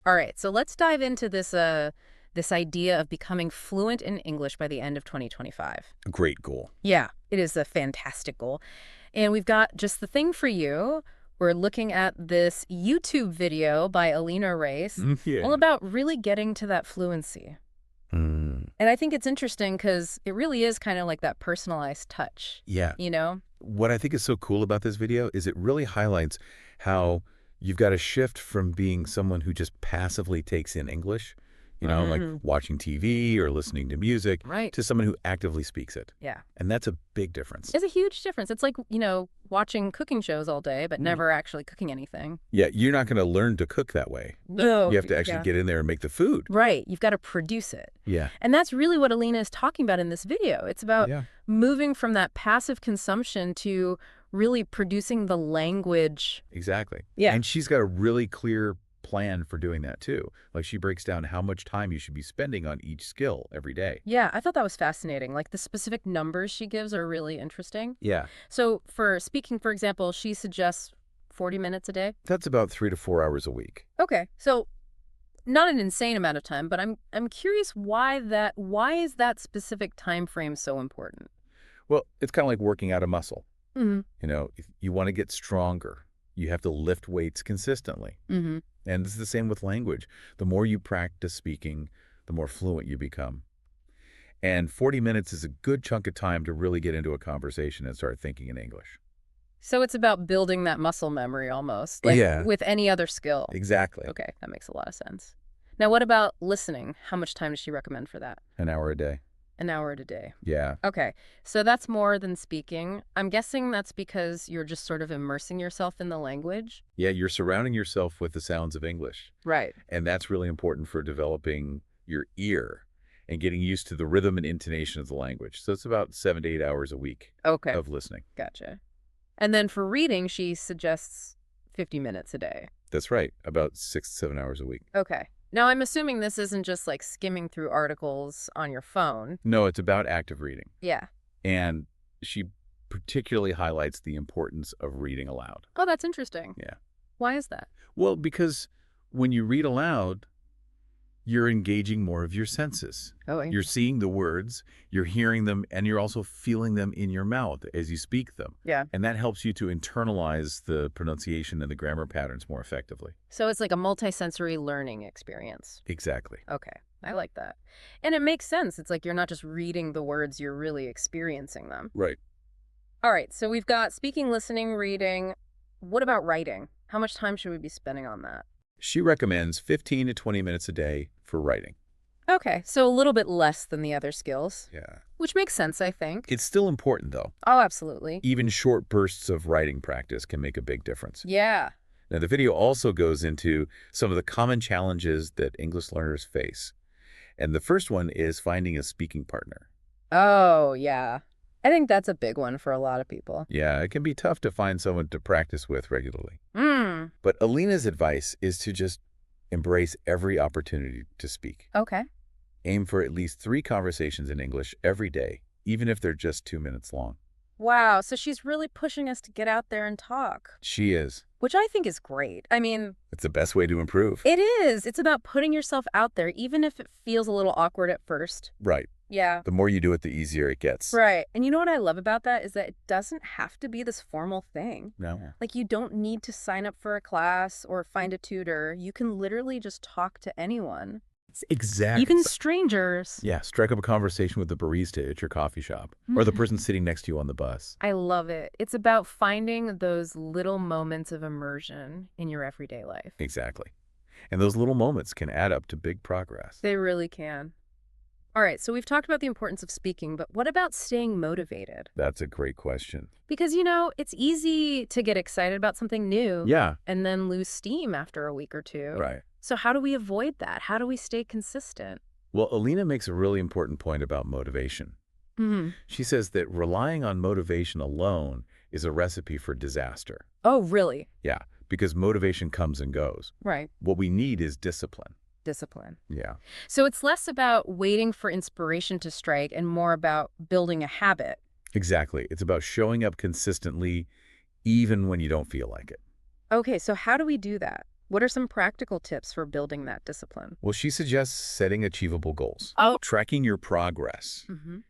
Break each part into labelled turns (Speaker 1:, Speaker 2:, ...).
Speaker 1: All right, so let's dive into this idea of becoming fluent in English by the end of 2025.
Speaker 2: A great goal.
Speaker 1: Yeah, it is a fantastic goal. And we've got just the thing for you. We're looking at this YouTube video by Alina Race, all
Speaker 2: Yeah.
Speaker 1: about really getting to that fluency.
Speaker 2: Mm,
Speaker 1: And I think it's interesting because it really is kind of like that personalized touch,
Speaker 2: yeah.
Speaker 1: you know?
Speaker 2: What I think is so cool about this video is it really highlights how you've got to shift from being someone who just passively takes in English, like
Speaker 1: Mm,
Speaker 2: watching TV or listening to music,
Speaker 1: right.
Speaker 2: to someone who actively speaks it.
Speaker 1: Yeah.
Speaker 2: And that's a big difference.
Speaker 1: It's a huge difference. It's like, watching cooking shows all day, but
Speaker 2: Mm.
Speaker 1: never actually cooking anything.
Speaker 2: Yeah, you're not going to learn to cook that way.
Speaker 1: No.
Speaker 2: You have to actually
Speaker 1: Yeah.
Speaker 2: get in there and make the food.
Speaker 1: Right. You've got to produce it.
Speaker 2: Yeah.
Speaker 1: And that's really what Alina is talking about in this video. It's about
Speaker 2: Yeah.
Speaker 1: moving from that passive consumption to really producing the language.
Speaker 2: Exactly.
Speaker 1: Yeah.
Speaker 2: And she's got a really clear plan for doing that too. Like she breaks down how much time you should be spending on each skill every day.
Speaker 1: Yeah, I thought that was fascinating. Like the specific numbers she gives are really interesting.
Speaker 2: Yeah.
Speaker 1: So for speaking, for example, she suggests 40 minutes a day.
Speaker 2: That's about 3 to 4 hours a week.
Speaker 1: Okay. So not an insane amount of time, but I'm curious why is that specific time frame so important?
Speaker 2: Well, it's kind of like working out a muscle.
Speaker 1: Mhm.
Speaker 2: If you want to get stronger, you have to lift weights consistently.
Speaker 1: Mhm.
Speaker 2: And it's the same with language. The more you practice speaking, the more fluent you become. And 40 minutes is a good chunk of time to really get into a conversation and start thinking in English.
Speaker 1: So it's about building that muscle memory almost, like
Speaker 2: Yeah,
Speaker 1: with any other skill.
Speaker 2: exactly.
Speaker 1: Okay, that makes a lot of sense. Now, what about listening? How much time does she recommend for that?
Speaker 2: An hour a day.
Speaker 1: An hour a day.
Speaker 2: Yeah.
Speaker 1: Okay, so that's more than speaking. I'm guessing that's because you're just sort of immersing yourself in the language.
Speaker 2: Yeah, you're surrounding yourself with the sounds of English.
Speaker 1: Right.
Speaker 2: And that's really important for developing your ear and getting used to the rhythm and intonation of the language. So it's about 7 to 8 hours a week
Speaker 1: Okay,
Speaker 2: of listening.
Speaker 1: gotcha. And then for reading, she suggests 50 minutes a day.
Speaker 2: That's right, about 6 to 7 hours a week.
Speaker 1: Okay. Now, I'm assuming this isn't just like skimming through articles on your phone.
Speaker 2: No, it's about active reading.
Speaker 1: Yeah.
Speaker 2: And she particularly highlights the importance of reading aloud.
Speaker 1: Oh, that's interesting.
Speaker 2: Yeah.
Speaker 1: Why is that?
Speaker 2: Well, because when you read aloud, you're engaging more of your senses.
Speaker 1: Oh,
Speaker 2: You're seeing the words, you're hearing them, and you're also feeling them in your mouth as you speak them.
Speaker 1: yeah.
Speaker 2: And that helps you to internalize the pronunciation and the grammar patterns more effectively.
Speaker 1: So it's like a multisensory learning experience.
Speaker 2: Exactly.
Speaker 1: Okay, I like that. And it makes sense. It's like you're not just reading the words, you're really experiencing them.
Speaker 2: Right.
Speaker 1: All right, so we've got speaking, listening, reading. What about writing? How much time should we be spending on that?
Speaker 2: She recommends 15 to 20 minutes a day for writing.
Speaker 1: Okay, so a little bit less than the other skills,
Speaker 2: Yeah.
Speaker 1: which makes sense, I think.
Speaker 2: It's still important, though.
Speaker 1: Oh, absolutely.
Speaker 2: Even short bursts of writing practice can make a big difference.
Speaker 1: Yeah.
Speaker 2: Now, the video also goes into some of the common challenges that English learners face. And the first one is finding a speaking partner.
Speaker 1: Oh, yeah. I think that's a big one for a lot of people.
Speaker 2: Yeah, it can be tough to find someone to practice with regularly.
Speaker 1: Hmm.
Speaker 2: But Alina's advice is to just embrace every opportunity to speak.
Speaker 1: Okay.
Speaker 2: Aim for at least 3 conversations in English every day, even if they're just 2 minutes long.
Speaker 1: Wow, so she's really pushing us to get out there and talk,
Speaker 2: She is.
Speaker 1: which I think is great. I mean,
Speaker 2: It's the best way to improve.
Speaker 1: it is. It's about putting yourself out there, even if it feels a little awkward at first.
Speaker 2: Right.
Speaker 1: Yeah.
Speaker 2: The more you do it, the easier it gets.
Speaker 1: Right. And you know what I love about that is that it doesn't have to be this formal thing.
Speaker 2: No.
Speaker 1: Like, you don't need to sign up for a class or find a tutor. You can literally just talk to anyone,
Speaker 2: Exactly.
Speaker 1: even strangers.
Speaker 2: Yeah, strike up a conversation with the barista at your coffee shop or the person sitting next to you on the bus.
Speaker 1: I love it. It's about finding those little moments of immersion in your everyday life.
Speaker 2: Exactly. And those little moments can add up to big progress.
Speaker 1: They really can. All right, so we've talked about the importance of speaking, but what about staying motivated?
Speaker 2: That's a great question.
Speaker 1: Because, it's easy to get excited about something new
Speaker 2: Yeah,
Speaker 1: and then lose steam after a week or two.
Speaker 2: right.
Speaker 1: So how do we avoid that? How do we stay consistent?
Speaker 2: Well, Alina makes a really important point about motivation.
Speaker 1: Hmm.
Speaker 2: She says that relying on motivation alone is a recipe for disaster.
Speaker 1: Oh, really?
Speaker 2: Yeah, because motivation comes and goes.
Speaker 1: Right.
Speaker 2: What we need is discipline.
Speaker 1: Discipline.
Speaker 2: Yeah,
Speaker 1: So it's less about waiting for inspiration to strike and more about building a habit.
Speaker 2: exactly. It's about showing up consistently even when you don't feel like it.
Speaker 1: Okay, so how do we do that? What are some practical tips for building that discipline?
Speaker 2: Well, she suggests setting achievable goals,
Speaker 1: Oh.
Speaker 2: tracking your progress,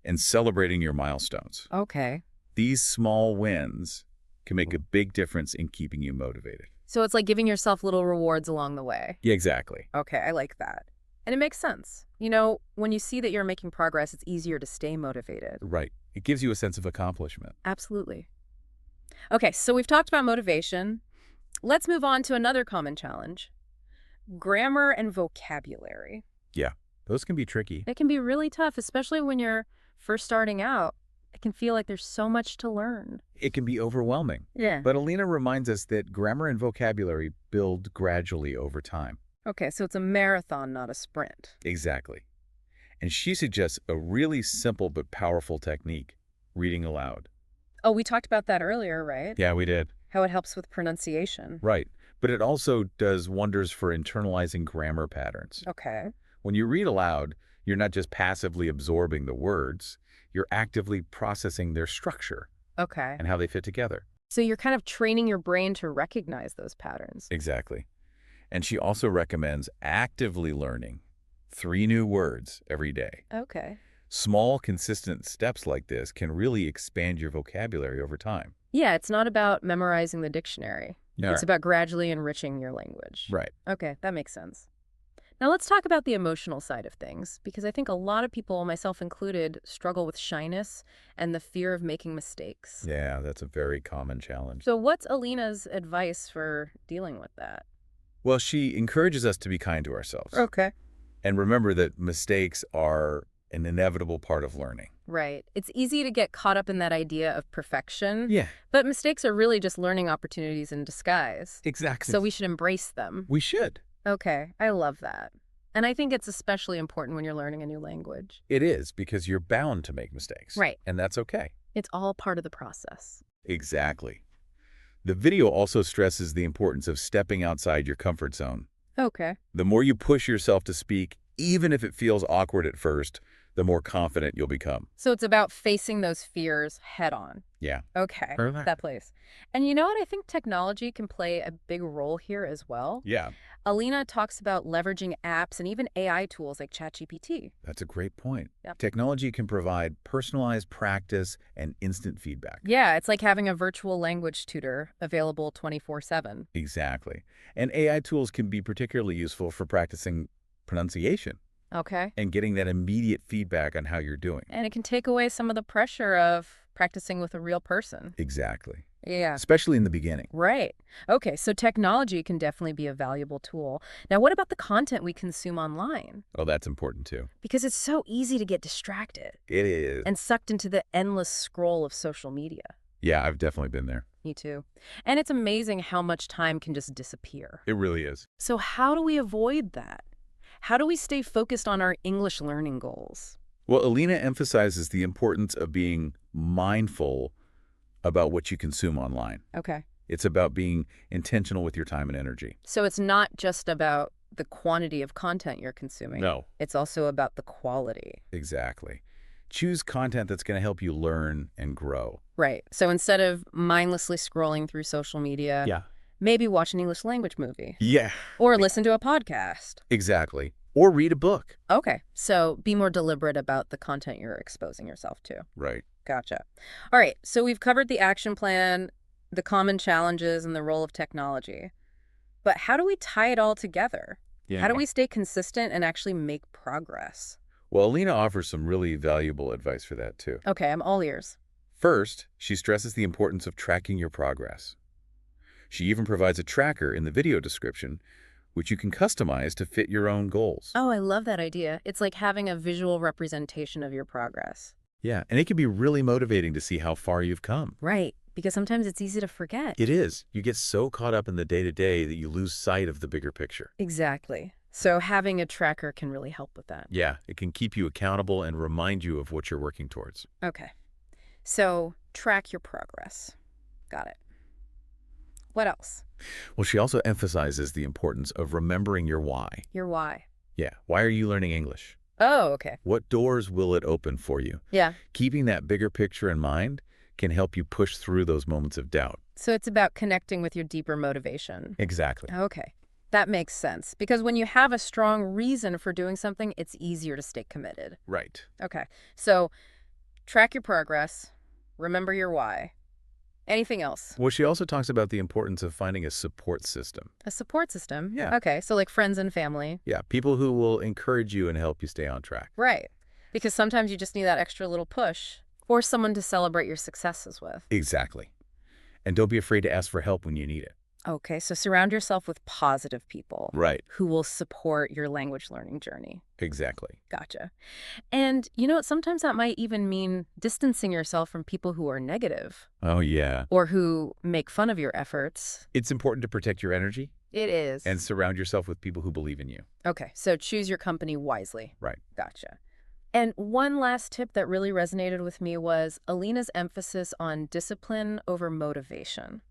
Speaker 2: and celebrating your milestones.
Speaker 1: Okay.
Speaker 2: These small wins can make a big difference in keeping you motivated.
Speaker 1: So it's like giving yourself little rewards along the way.
Speaker 2: Yeah, exactly.
Speaker 1: Okay, I like that. And it makes sense. You know, when you see that you're making progress, it's easier to stay motivated.
Speaker 2: Right. It gives you a sense of accomplishment.
Speaker 1: Absolutely. Okay, so we've talked about motivation. Let's move on to another common challenge. Grammar and vocabulary.
Speaker 2: Yeah, those can be tricky.
Speaker 1: It can be really tough, especially when you're first starting out. It can feel like there's so much to learn.
Speaker 2: It can be overwhelming.
Speaker 1: Yeah.
Speaker 2: But Alina reminds us that grammar and vocabulary build gradually over time.
Speaker 1: Okay, so it's a marathon, not a sprint.
Speaker 2: Exactly. And she suggests a really simple but powerful technique, reading aloud.
Speaker 1: Oh, we talked about that earlier, right?
Speaker 2: Yeah, we did.
Speaker 1: How it helps with pronunciation.
Speaker 2: Right. But it also does wonders for internalizing grammar patterns.
Speaker 1: Okay.
Speaker 2: When you read aloud, you're not just passively absorbing the words, you're actively processing their structure
Speaker 1: Okay.
Speaker 2: and how they fit together.
Speaker 1: So you're kind of training your brain to recognize those patterns.
Speaker 2: Exactly. And she also recommends actively learning 3 new words every day.
Speaker 1: Okay.
Speaker 2: Small, consistent steps like this can really expand your vocabulary over time.
Speaker 1: Yeah, it's not about memorizing the dictionary.
Speaker 2: Yeah.
Speaker 1: It's about gradually enriching your language.
Speaker 2: Right.
Speaker 1: Okay, that makes sense. Now let's talk about the emotional side of things, because I think a lot of people, myself included, struggle with shyness and the fear of making mistakes.
Speaker 2: Yeah, that's a very common challenge.
Speaker 1: So what's Alina's advice for dealing with that?
Speaker 2: Well, she encourages us to be kind to ourselves.
Speaker 1: Okay.
Speaker 2: And remember that mistakes are an inevitable part of learning.
Speaker 1: Right. It's easy to get caught up in that idea of perfection,
Speaker 2: Yeah,
Speaker 1: but mistakes are really just learning opportunities in disguise.
Speaker 2: exactly.
Speaker 1: So we should embrace them.
Speaker 2: We should.
Speaker 1: Okay, I love that. And I think it's especially important when you're learning a new language.
Speaker 2: It is, because you're bound to make mistakes.
Speaker 1: Right.
Speaker 2: And that's okay.
Speaker 1: It's all part of the process.
Speaker 2: Exactly. The video also stresses the importance of stepping outside your comfort zone.
Speaker 1: Okay.
Speaker 2: The more you push yourself to speak, even if it feels awkward at first, the more confident you'll become.
Speaker 1: So it's about facing those fears head on.
Speaker 2: Yeah.
Speaker 1: Okay,
Speaker 2: Perfect.
Speaker 1: that place. And you know what? I think technology can play a big role here as well.
Speaker 2: Yeah,
Speaker 1: Alina talks about leveraging apps and even AI tools like ChatGPT.
Speaker 2: that's a great point.
Speaker 1: Yep.
Speaker 2: Technology can provide personalized practice and instant feedback.
Speaker 1: Yeah, it's like having a virtual language tutor available 24/7.
Speaker 2: Exactly. And AI tools can be particularly useful for practicing pronunciation
Speaker 1: Okay.
Speaker 2: and getting that immediate feedback on how you're doing.
Speaker 1: And it can take away some of the pressure of practicing with a real person.
Speaker 2: Exactly.
Speaker 1: Yeah.
Speaker 2: Especially in the beginning.
Speaker 1: Right. Okay, so technology can definitely be a valuable tool. Now, what about the content we consume online?
Speaker 2: Oh, that's important too.
Speaker 1: Because it's so easy to get distracted
Speaker 2: It is.
Speaker 1: and sucked into the endless scroll of social media.
Speaker 2: Yeah, I've definitely been there.
Speaker 1: Me too. And it's amazing how much time can just disappear.
Speaker 2: It really is.
Speaker 1: So how do we avoid that? How do we stay focused on our English learning goals?
Speaker 2: Well, Alina emphasizes the importance of being mindful about what you consume online.
Speaker 1: Okay.
Speaker 2: It's about being intentional with your time and energy.
Speaker 1: So it's not just about the quantity of content you're consuming.
Speaker 2: No.
Speaker 1: It's also about the quality.
Speaker 2: Exactly. Choose content that's going to help you learn and grow.
Speaker 1: Right. So instead of mindlessly scrolling through social media, maybe watch an English language movie
Speaker 2: Yeah.
Speaker 1: or listen to a podcast.
Speaker 2: Exactly. Or read a book.
Speaker 1: Okay. So be more deliberate about the content you're exposing yourself to.
Speaker 2: Right.
Speaker 1: Gotcha. All right. So we've covered the action plan, the common challenges, and the role of technology. But how do we tie it all together?
Speaker 2: Yeah.
Speaker 1: How do we stay consistent and actually make progress?
Speaker 2: Well, Alina offers some really valuable advice for that too.
Speaker 1: Okay, I'm all ears.
Speaker 2: First, she stresses the importance of tracking your progress. She even provides a tracker in the video description, which you can customize to fit your own goals.
Speaker 1: Oh, I love that idea. It's like having a visual representation of your progress.
Speaker 2: Yeah, and it can be really motivating to see how far you've come.
Speaker 1: Right, because sometimes it's easy to forget.
Speaker 2: It is. You get so caught up in the day-to-day that you lose sight of the bigger picture.
Speaker 1: Exactly. So having a tracker can really help with that.
Speaker 2: Yeah, it can keep you accountable and remind you of what you're working towards.
Speaker 1: Okay. So track your progress. Got it. What else?
Speaker 2: Well, she also emphasizes the importance of remembering your why.
Speaker 1: Your why.
Speaker 2: Yeah, why are you learning English?
Speaker 1: Oh, okay.
Speaker 2: What doors will it open for you?
Speaker 1: Yeah.
Speaker 2: Keeping that bigger picture in mind can help you push through those moments of doubt.
Speaker 1: So it's about connecting with your deeper motivation.
Speaker 2: Exactly.
Speaker 1: Okay. That makes sense. Because when you have a strong reason for doing something, it's easier to stay committed.
Speaker 2: Right.
Speaker 1: Okay. So track your progress. Remember your why. Anything else?
Speaker 2: Well, she also talks about the importance of finding a support system.
Speaker 1: A support system.
Speaker 2: Yeah.
Speaker 1: Okay. So like friends and family.
Speaker 2: Yeah, people who will encourage you and help you stay on track.
Speaker 1: Right. Because sometimes you just need that extra little push or someone to celebrate your successes with.
Speaker 2: Exactly. And don't be afraid to ask for help when you need it.
Speaker 1: Okay, so surround yourself with positive people
Speaker 2: Right.
Speaker 1: who will support your language learning journey.
Speaker 2: Exactly.
Speaker 1: Gotcha. And you know what? Sometimes that might even mean distancing yourself from people who are negative
Speaker 2: Oh, yeah.
Speaker 1: or who make fun of your efforts.
Speaker 2: It's important to protect your energy
Speaker 1: It is.
Speaker 2: and surround yourself with people who believe in you.
Speaker 1: Okay, so choose your company wisely.
Speaker 2: Right.
Speaker 1: Gotcha. And one last tip that really resonated with me was Alina's emphasis on discipline over motivation.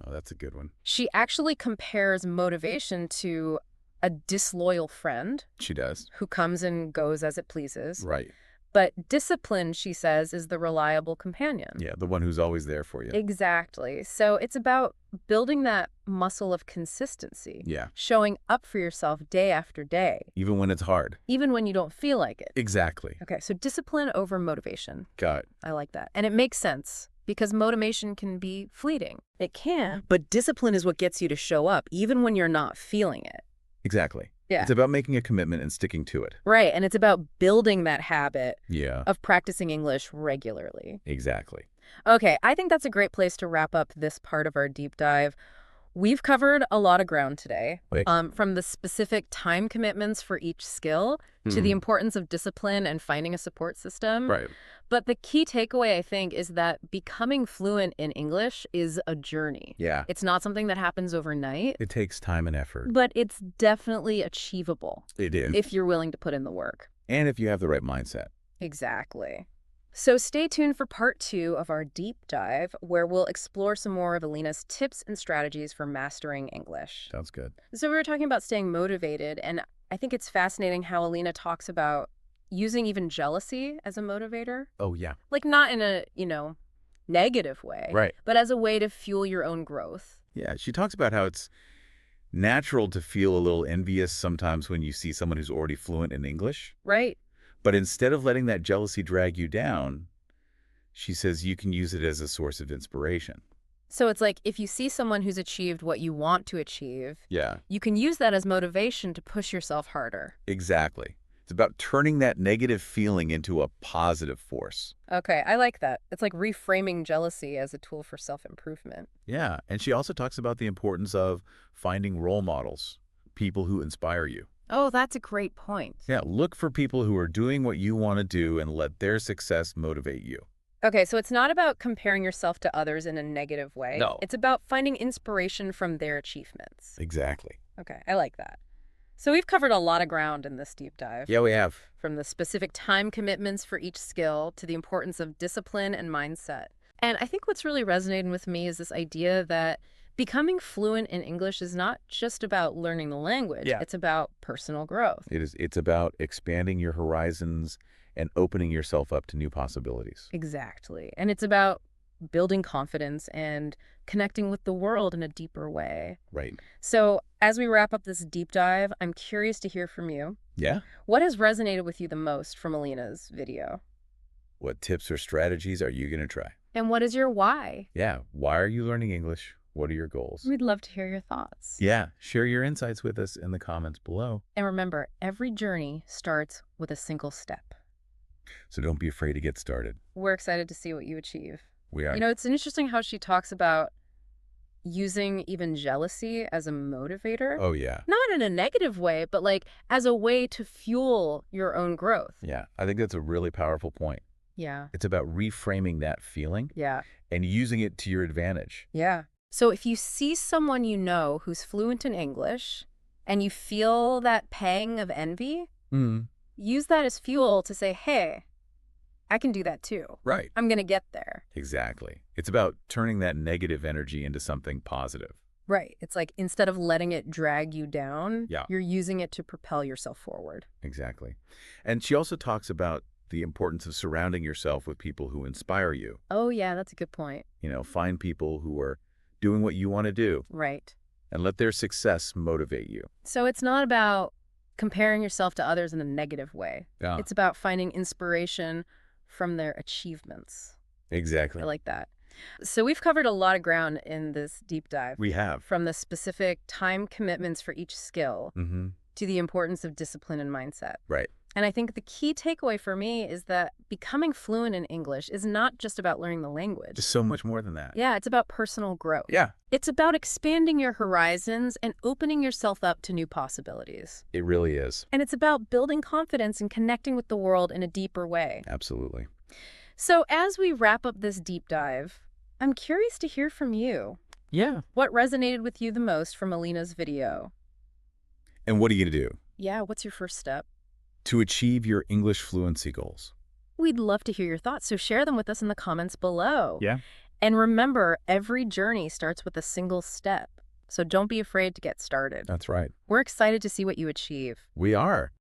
Speaker 2: Oh, that's a good one.
Speaker 1: She actually compares motivation to a disloyal friend
Speaker 2: She does.
Speaker 1: who comes and goes as it pleases.
Speaker 2: Right.
Speaker 1: But discipline, she says, is the reliable companion.
Speaker 2: Yeah, the one who's always there for you.
Speaker 1: Exactly. So it's about building that muscle of consistency.
Speaker 2: Yeah.
Speaker 1: Showing up for yourself day after day,
Speaker 2: Even when it's hard.
Speaker 1: even when you don't feel like it.
Speaker 2: Exactly.
Speaker 1: Okay, so discipline over motivation.
Speaker 2: Got it.
Speaker 1: I like that. And it makes sense because motivation can be fleeting. It can. But discipline is what gets you to show up, even when you're not feeling it.
Speaker 2: Exactly.
Speaker 1: Yeah.
Speaker 2: It's about making a commitment and sticking to it.
Speaker 1: Right. And it's about building that habit
Speaker 2: Yeah.
Speaker 1: of practicing English regularly.
Speaker 2: Exactly.
Speaker 1: Okay, I think that's a great place to wrap up this part of our deep dive. We've covered a lot of ground today,
Speaker 2: Wait.
Speaker 1: from the specific time commitments for each skill to the importance of discipline and finding a support system.
Speaker 2: Right.
Speaker 1: But the key takeaway, I think, is that becoming fluent in English is a journey.
Speaker 2: Yeah.
Speaker 1: It's not something that happens overnight,
Speaker 2: It takes time and effort.
Speaker 1: but it's definitely achievable
Speaker 2: It is.
Speaker 1: if you're willing to put in the work.
Speaker 2: And if you have the right mindset.
Speaker 1: Exactly. So stay tuned for part 2 of our deep dive, where we'll explore some more of Alina's tips and strategies for mastering English.
Speaker 2: Sounds good.
Speaker 1: So we were talking about staying motivated, and I think it's fascinating how Alina talks about using even jealousy as a motivator.
Speaker 2: Oh, yeah.
Speaker 1: Like not in a, negative way,
Speaker 2: Right.
Speaker 1: but as a way to fuel your own growth.
Speaker 2: Yeah. She talks about how it's natural to feel a little envious sometimes when you see someone who's already fluent in English.
Speaker 1: Right?
Speaker 2: But instead of letting that jealousy drag you down, she says you can use it as a source of inspiration.
Speaker 1: So it's like if you see someone who's achieved what you want to achieve,
Speaker 2: Yeah,
Speaker 1: you can use that as motivation to push yourself harder.
Speaker 2: exactly. It's about turning that negative feeling into a positive force.
Speaker 1: Okay, I like that. It's like reframing jealousy as a tool for self-improvement.
Speaker 2: Yeah, and she also talks about the importance of finding role models, people who inspire you.
Speaker 1: Oh, that's a great point.
Speaker 2: Yeah, look for people who are doing what you want to do and let their success motivate you.
Speaker 1: Okay, so it's not about comparing yourself to others in a negative way.
Speaker 2: No.
Speaker 1: It's about finding inspiration from their achievements.
Speaker 2: Exactly.
Speaker 1: Okay, I like that. So we've covered a lot of ground in this deep dive.
Speaker 2: Yeah, we have.
Speaker 1: From the specific time commitments for each skill to the importance of discipline and mindset. And I think what's really resonating with me is this idea that becoming fluent in English is not just about learning the language.
Speaker 2: Yeah.
Speaker 1: It's about personal growth.
Speaker 2: It's about expanding your horizons and opening yourself up to new possibilities.
Speaker 1: Exactly. And it's about building confidence and connecting with the world in a deeper way.
Speaker 2: Right.
Speaker 1: So as we wrap up this deep dive, I'm curious to hear from you.
Speaker 2: Yeah?
Speaker 1: What has resonated with you the most from Alina's video?
Speaker 2: What tips or strategies are you going to try?
Speaker 1: And what is your why?
Speaker 2: Yeah, why are you learning English? What are your goals?
Speaker 1: We'd love to hear your thoughts.
Speaker 2: Yeah, share your insights with us in the comments below.
Speaker 1: And remember, every journey starts with a single step.
Speaker 2: So don't be afraid to get started.
Speaker 1: We're excited to see what you achieve.
Speaker 2: We are.
Speaker 1: It's interesting how she talks about using even jealousy as a motivator.
Speaker 2: Oh, yeah.
Speaker 1: Not in a negative way, but like as a way to fuel your own growth.
Speaker 2: Yeah, I think that's a really powerful point.
Speaker 1: Yeah.
Speaker 2: It's about reframing that feeling
Speaker 1: Yeah.
Speaker 2: and using it to your advantage.
Speaker 1: Yeah. So if you see someone you know who's fluent in English and you feel that pang of envy, use that as fuel to say, hey, I can do that too.
Speaker 2: Right.
Speaker 1: I'm going to get there.
Speaker 2: Exactly. It's about turning that negative energy into something positive.
Speaker 1: Right. It's like instead of letting it drag you down,
Speaker 2: Yeah.
Speaker 1: you're using it to propel yourself forward.
Speaker 2: Exactly. And she also talks about the importance of surrounding yourself with people who inspire you.
Speaker 1: Oh, yeah, that's a good point.
Speaker 2: Find people who are doing what you want to do.
Speaker 1: Right.
Speaker 2: and let their success motivate you.
Speaker 1: So it's not about comparing yourself to others in a negative way.
Speaker 2: Yeah,
Speaker 1: It's about finding inspiration from their achievements.
Speaker 2: exactly.
Speaker 1: I like that. So we've covered a lot of ground in this deep dive,
Speaker 2: We have.
Speaker 1: from the specific time commitments for each skill
Speaker 2: Mm-hmm.
Speaker 1: to the importance of discipline and mindset.
Speaker 2: Right.
Speaker 1: And I think the key takeaway for me is that becoming fluent in English is not just about learning the language.
Speaker 2: Just so much more than that.
Speaker 1: Yeah, it's about personal growth.
Speaker 2: Yeah,
Speaker 1: It's about expanding your horizons and opening yourself up to new possibilities.
Speaker 2: it really is.
Speaker 1: And it's about building confidence and connecting with the world in a deeper way.
Speaker 2: Absolutely.
Speaker 1: So as we wrap up this deep dive, I'm curious to hear from you.
Speaker 2: Yeah.
Speaker 1: What resonated with you the most from Alina's video?
Speaker 2: And what are you going to do
Speaker 1: Yeah, what's your first step?
Speaker 2: to achieve your English fluency goals?
Speaker 1: We'd love to hear your thoughts, so share them with us in the comments below.
Speaker 2: Yeah.
Speaker 1: And remember, every journey starts with a single step, so don't be afraid to get started.
Speaker 2: That's right.
Speaker 1: We're excited to see what you achieve.
Speaker 2: We are.